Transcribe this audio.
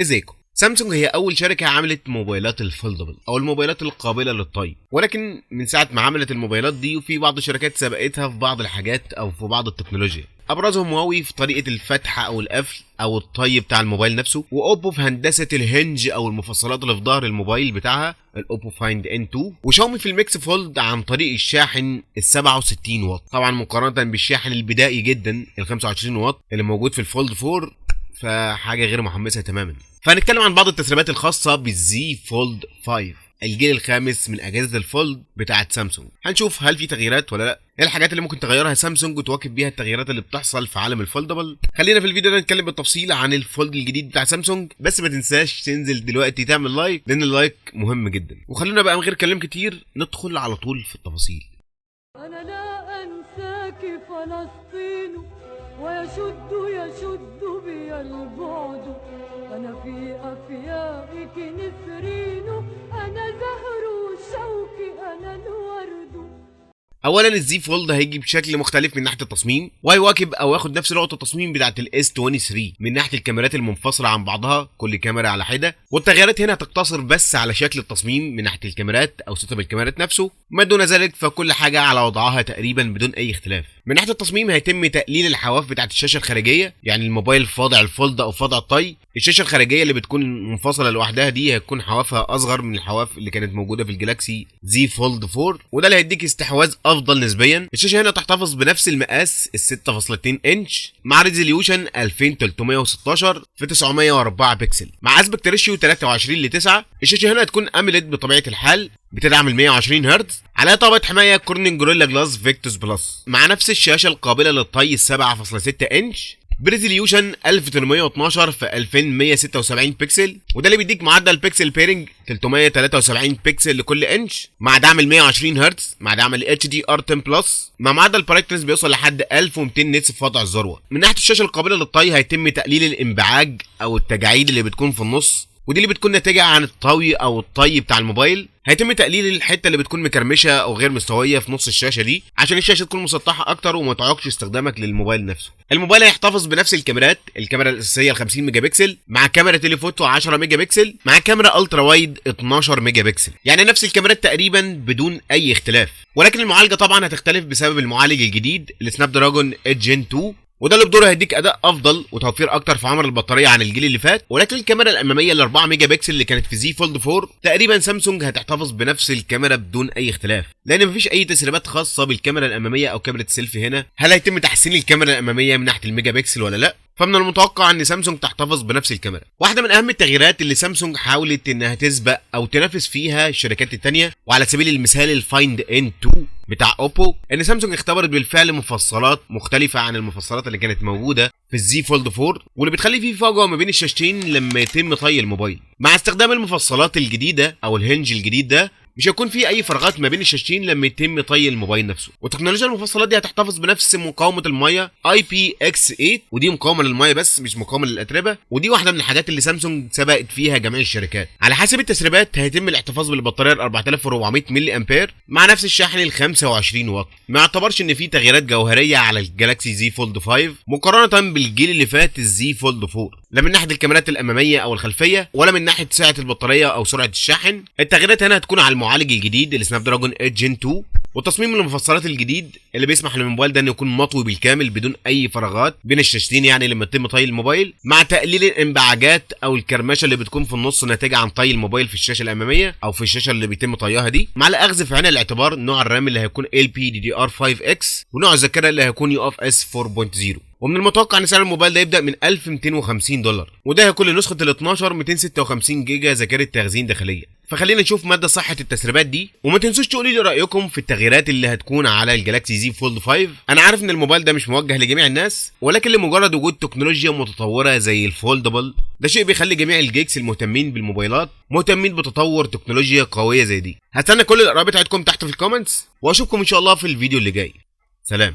ازيكم؟ سامسونج هي اول شركه عملت موبايلات الفولدبل او الموبايلات القابله للطي، ولكن من ساعه ما عملت الموبايلات دي وفي بعض الشركات سبقتها في بعض الحاجات او في بعض التكنولوجيا. ابرزهم هواوي في طريقه الفتح او القفل او الطي بتاع الموبايل نفسه، واوبو في هندسه الهنج او المفصلات اللي في ظهر الموبايل بتاعها الاوبو فايند ان 2، وشاومي في الميكس فولد عن طريق الشاحن ال 67 واط، طبعا مقارنه بالشاحن البدائي جدا ال 25 واط اللي موجود في الفولد 4، فحاجه غير محمسه تماما. فهنتكلم عن بعض التسريبات الخاصه بالزي فولد 5 الجيل الخامس من اجهزه الفولد بتاعه سامسونج. هنشوف هل في تغييرات ولا لا، ايه الحاجات اللي ممكن تغيرها سامسونج وتواكب بيها التغييرات اللي بتحصل في عالم الفولدبل. خلينا في الفيديو ده نتكلم بالتفصيل عن الفولد الجديد بتاع سامسونج، بس ما تنساش تنزل دلوقتي تعمل لايك لان اللايك مهم جدا. وخلونا بقى من غير كلام كتير ندخل على طول في التفاصيل. أنا لا أنساك فلسطين ويشد بي البعد، أنا في أفيائك نسرين، أنا زهر الشوك أنا الورد. اولا الزي فولد هيجي بشكل مختلف من ناحيه التصميم، وهيواكب او ياخد نفس نقطه التصميم بتاعه الاس 23 من ناحيه الكاميرات المنفصله عن بعضها، كل كاميرا على حده. والتغييرات هنا هتقتصر بس على شكل التصميم من ناحيه الكاميرات او سيت اب الكاميرات نفسه، ما دون ذلك فكل حاجه على وضعها تقريبا بدون اي اختلاف. من ناحيه التصميم هيتم تقليل الحواف بتاعه الشاشه الخارجيه، يعني الموبايل في وضع الفولد او في وضع الطي، الشاشه الخارجيه اللي بتكون منفصله لوحدها دي هتكون حوافها اصغر من الحواف اللي كانت موجوده في الجلاكسي زي فولد 4، وده اللي هيديك استحواذ افضل نسبيا. الشاشه هنا تحتفظ بنفس المقاس ال 6.2 انش مع ريزوليوشن 2316 في 904 بكسل مع اسبكت ريشيو 23:9. الشاشه هنا هتكون اميليد بطبيعه الحال، بتدعم ال 120 هرتز على طابة حمايه كورنينج جوريلا جلاس فيكتوس بلس، مع نفس الشاشه القابله للطي 7.6 انش بريزوليوشن 1812 في 2176 بكسل، وده اللي بيديك معدل بيكسل بيرنج 373 بكسل لكل انش مع دعم ال 120 هرتز مع دعم ال HDR 10 بلس، مع معدل برايتنس بيوصل لحد 1200 نيتس في وضع الذروه. من ناحيه الشاشه القابله للطي هيتم تقليل الانبعاج او التجاعيد اللي بتكون في النص، ودي اللي بتكون ناتجه عن الطوي او الطي بتاع الموبايل. هيتم تقليل الحته اللي بتكون مكرمشه او غير مستويه في نص الشاشه دي عشان الشاشه تكون مسطحه اكتر وما تعوقش استخدامك للموبايل نفسه. الموبايل هيحتفظ بنفس الكاميرات، الكاميرا الاساسيه ال 50 ميجا بكسل مع كاميرا تليفوتو 10 ميجا بكسل مع كاميرا الترا وايد 12 ميجا بكسل، يعني نفس الكاميرات تقريبا بدون اي اختلاف. ولكن المعالجه طبعا هتختلف بسبب المعالج الجديد السناب دراجون جين 2، وده اللي بدوره هيديك اداء افضل وتوفير اكتر في عمر البطاريه عن الجيل اللي فات. ولكن الكاميرا الاماميه ال 4 ميجا بكسل اللي كانت في زي فولد 4 تقريبا سامسونج هتحتفظ بنفس الكاميرا بدون اي اختلاف، لان مفيش اي تسريبات خاصه بالكاميرا الاماميه او كاميرا السيلفي هنا. هل هيتم تحسين الكاميرا الاماميه من ناحيه الميجا بكسل ولا لا؟ فمن المتوقع ان سامسونج تحتفظ بنفس الكاميرا. واحده من اهم التغييرات اللي سامسونج حاولت انها تسبق او تنافس فيها الشركات التانية، وعلى سبيل المثال الفايند ان 2 بتاع اوبو، ان سامسونج اختبرت بالفعل مفصلات مختلفه عن المفصلات اللي كانت موجوده في الزي فولد 4، واللي بتخلي فيه فجوه ما بين الشاشتين لما يتم طي الموبايل. مع استخدام المفصلات الجديده او الهنج الجديد ده مش هيكون في اي فراغات ما بين الشاشتين لما يتم طي الموبايل نفسه. وتكنولوجيا المفصلات دي هتحتفظ بنفس مقاومه الميه IPX8، ودي مقاومه للميه بس مش مقاومه للاتربه، ودي واحده من الحاجات اللي سامسونج سبقت فيها جميع الشركات. على حسب التسريبات هيتم الاحتفاظ بالبطاريه ال 4400 ملي امبير مع نفس الشاحن ال 25 واط. ما يعتبرش ان في تغييرات جوهريه على الجالاكسي زي فولد 5 مقارنه بالجيل اللي فات الزي فولد 4، لا من ناحيه الكاميرات الاماميه او الخلفيه ولا من ناحيه سعه البطاريه او سرعه الشاحن. التغييرات هنا هتكون على المعالج الجديد السناب دراجون جين 2، وتصميم المفصلات الجديد اللي بيسمح للموبايل ده انه يكون مطوي بالكامل بدون اي فراغات بين الشاشتين، يعني لما يتم طي الموبايل، مع تقليل الانبعاجات او الكرمشه اللي بتكون في النص ناتجه عن طي الموبايل في الشاشه الاماميه او في الشاشه اللي بيتم طيها دي، مع الاخذ في عين الاعتبار نوع الرام اللي هيكون LPDDR5X ونوع الذاكره اللي هيكون UFS 4.0. ومن المتوقع ان سعر الموبايل ده يبدا من $1250، وده هيكون لنسخه ال 12 256 جيجا ذاكره تخزين داخليه. فخلينا نشوف مدى صحه التسريبات دي، وما تنسوش تقولوا لي رايكم في التغييرات اللي هتكون على الجالاكسي زي فولد 5. انا عارف ان الموبايل ده مش موجه لجميع الناس، ولكن لمجرد وجود تكنولوجيا متطوره زي الفولدبل ده شيء بيخلي جميع الجيكس المهتمين بالموبايلات مهتمين بتطور تكنولوجيا قويه زي دي. هستنى كل الاراء بتاعتكم تحت في الكومنتس، واشوفكم ان شاء الله في الفيديو اللي جاي. سلام.